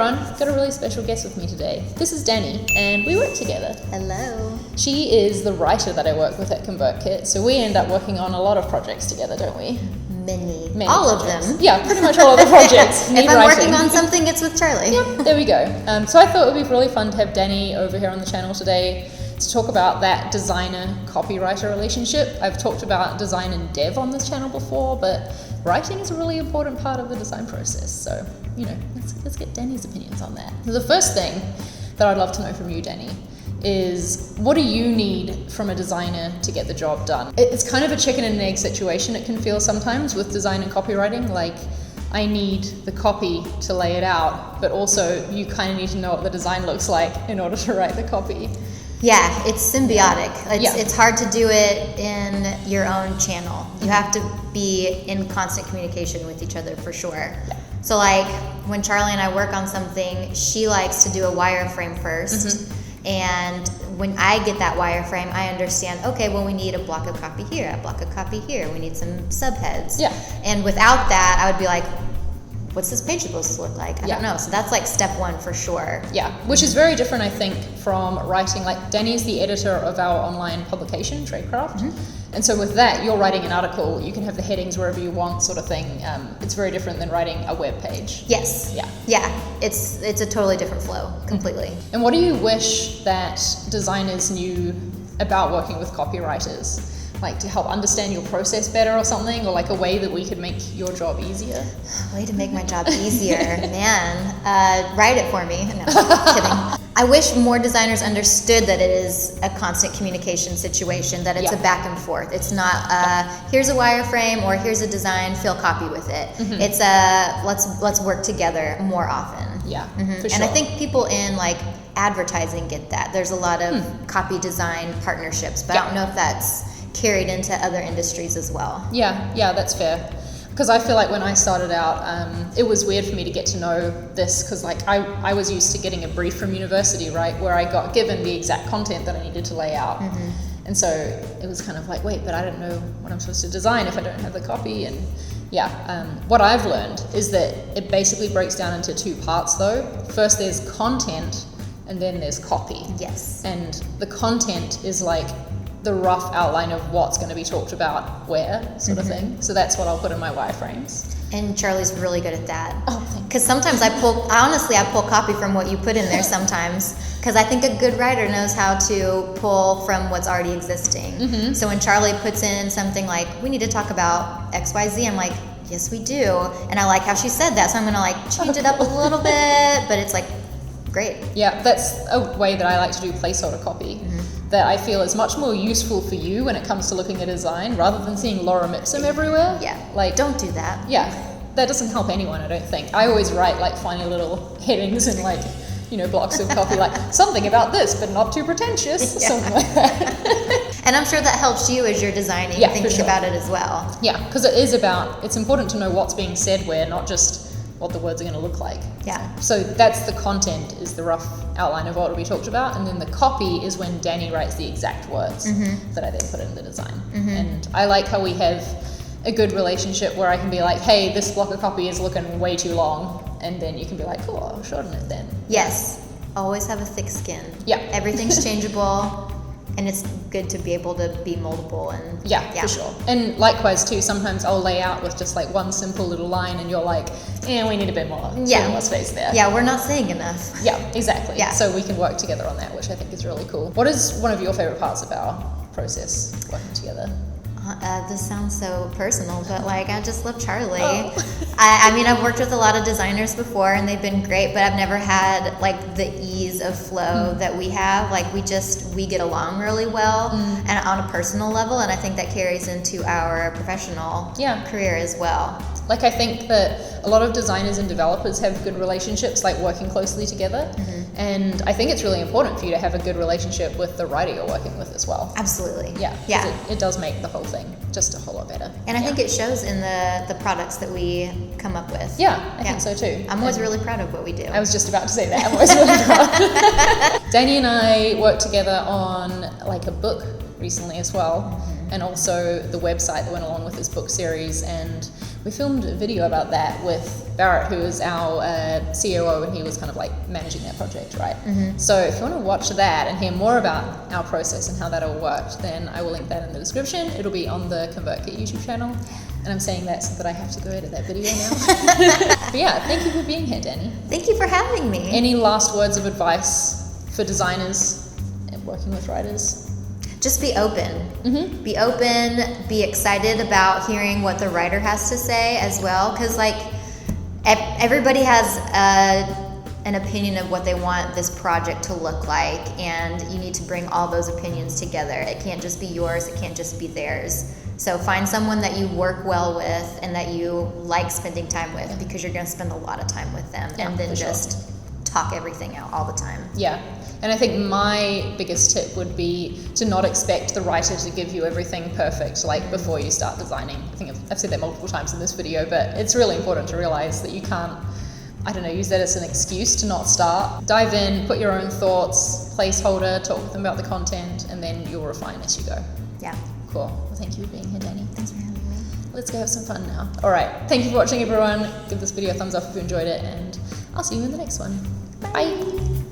everyone, got a really special guest with me today. This is Dani, and we work together. Hello. She is the writer that I work with at ConvertKit, so we end up working on a lot of projects together, don't we? Many all projects. of them. Yeah, pretty much all of the projects. If I'm working on something, it's with Charlie. Yep, there we go. So I thought it would be really fun to have Dani over here on the channel today to talk about that designer-copywriter relationship. I've talked about design and dev on this channel before, but writing is a really important part of the design process. So, let's get Dani's opinions on that. The first thing that I'd love to know from you, Dani, is what do you need from a designer to get the job done? It's kind of a chicken and egg situation, it can feel sometimes with design and copywriting. Like, I need the copy to lay it out, but also you kind of need to know what the design looks like in order to write the copy. Yeah, it's symbiotic. It's hard to do it in your own channel. You have to be in constant communication with each other for sure. Yeah. So like when Charlie and I work on something, she likes to do a wireframe first. And when I get that wireframe, I understand, okay, well, we need a block of copy here, a block of copy here. We need some subheads. Yeah. And without that, I would be like, what's this page supposed to look like? I don't know. So that's like step one for sure. Yeah, which is very different, I think, from writing. Like, Dani's the editor of our online publication, Tradecraft. And so with that, you're writing an article, you can have the headings wherever you want, sort of thing. It's very different than writing a web page. Yes. Yeah. Yeah, it's a totally different flow, completely. And what do you wish that designers knew about working with copywriters? Like, to help understand your process better or something, or like a way that we could make your job easier? Way to make my job easier, man. Write it for me. No, kidding. I wish more designers understood that it is a constant communication situation, that it's a back and forth. It's not here's a wireframe or here's a design, fill copy with it. It's let's work together more often. Yeah, for sure. And I think people in like advertising get that. There's a lot of copy design partnerships, but I don't know if that's carried into other industries as well. Yeah, that's fair. Because I feel like when I started out, it was weird for me to get to know this, because like I was used to getting a brief from university, right, where I got given the exact content that I needed to lay out. And so it was kind of like, wait, but I don't know what I'm supposed to design if I don't have the copy. And what I've learned is that it basically breaks down into two parts though. First there's content, and then there's copy. Yes. And the content is like the rough outline of what's going to be talked about where, sort of thing. So that's what I'll put in my wireframes. And Charlie's really good at that. Oh, thanks. Because sometimes I pull copy from what you put in there sometimes, because I think a good writer knows how to pull from what's already existing. So when Charlie puts in something like, we need to talk about XYZ, I'm like, yes, we do. And I like how she said that, so I'm going to like change it up a little bit, but it's like, great. Yeah, that's a way that I like to do placeholder copy that I feel is much more useful for you when it comes to looking at design, rather than seeing Laura Mipsum everywhere. Yeah, like, don't do that. Yeah, that doesn't help anyone, I don't think. I always write like funny little headings and like, blocks of copy, like something about this, but not too pretentious, something like that. And I'm sure that helps you as you're designing, thinking about it as well. Yeah, because it's important to know what's being said where, not just what the words are going to look like. Yeah. So that's the content, is the rough outline of what will be talked about, and then the copy is when Dani writes the exact words that I then put in the design. And I like how we have a good relationship where I can be like, hey, this block of copy is looking way too long, and then you can be like, cool, I'll shorten it then. Yes. Always have a thick skin. Yeah. Everything's changeable. And it's good to be able to be moldable and for sure. And likewise too, sometimes I'll lay out with just like one simple little line and you're like, we need a bit more space there. Yeah, we're not saying enough. Yeah, exactly. Yeah. So we can work together on that, which I think is really cool. What is one of your favorite parts of our process working together? This sounds so personal, but like I just love Charlie. Oh. I mean, I've worked with a lot of designers before and they've been great, but I've never had like the ease of flow that we have. Like we get along really well and on a personal level, and I think that carries into our professional career as well. Like, I think that a lot of designers and developers have good relationships, like working closely together. And I think it's really important for you to have a good relationship with the writer you're working with as well. Absolutely. Yeah. It does make the whole thing just a whole lot better. And I think it shows in the products that we come up with. Yeah, I think so too. I'm always really proud of what we do. I was just about to say that. I'm always really proud. Dani and I worked together on like a book recently as well, and also the website that went along with this book series, and we filmed a video about that with Barrett, who is our COO, and he was kind of like managing that project, right? So if you want to watch that and hear more about our process and how that all worked, then I will link that in the description. It'll be on the ConvertKit YouTube channel. And I'm saying that so that I have to go edit that video now. But yeah, thank you for being here, Dani. Thank you for having me. Any last words of advice for designers and working with writers? Just be open. Be open, be excited about hearing what the writer has to say as well. Because like everybody has an opinion of what they want this project to look like. And you need to bring all those opinions together. It can't just be yours. It can't just be theirs. So find someone that you work well with and that you like spending time with, because you're going to spend a lot of time with them, and then just talk everything out all the time. Yeah. And I think my biggest tip would be to not expect the writer to give you everything perfect like before you start designing. I think I've said that multiple times in this video, but it's really important to realize that you can't, use that as an excuse to not start. Dive in, put your own thoughts, placeholder, talk with them about the content, and then you'll refine as you go. Yeah. Cool. Well, thank you for being here, Dani. Thanks for having me. Let's go have some fun now. All right. Thank you for watching, everyone. Give this video a thumbs up if you enjoyed it, and I'll see you in the next one. Bye.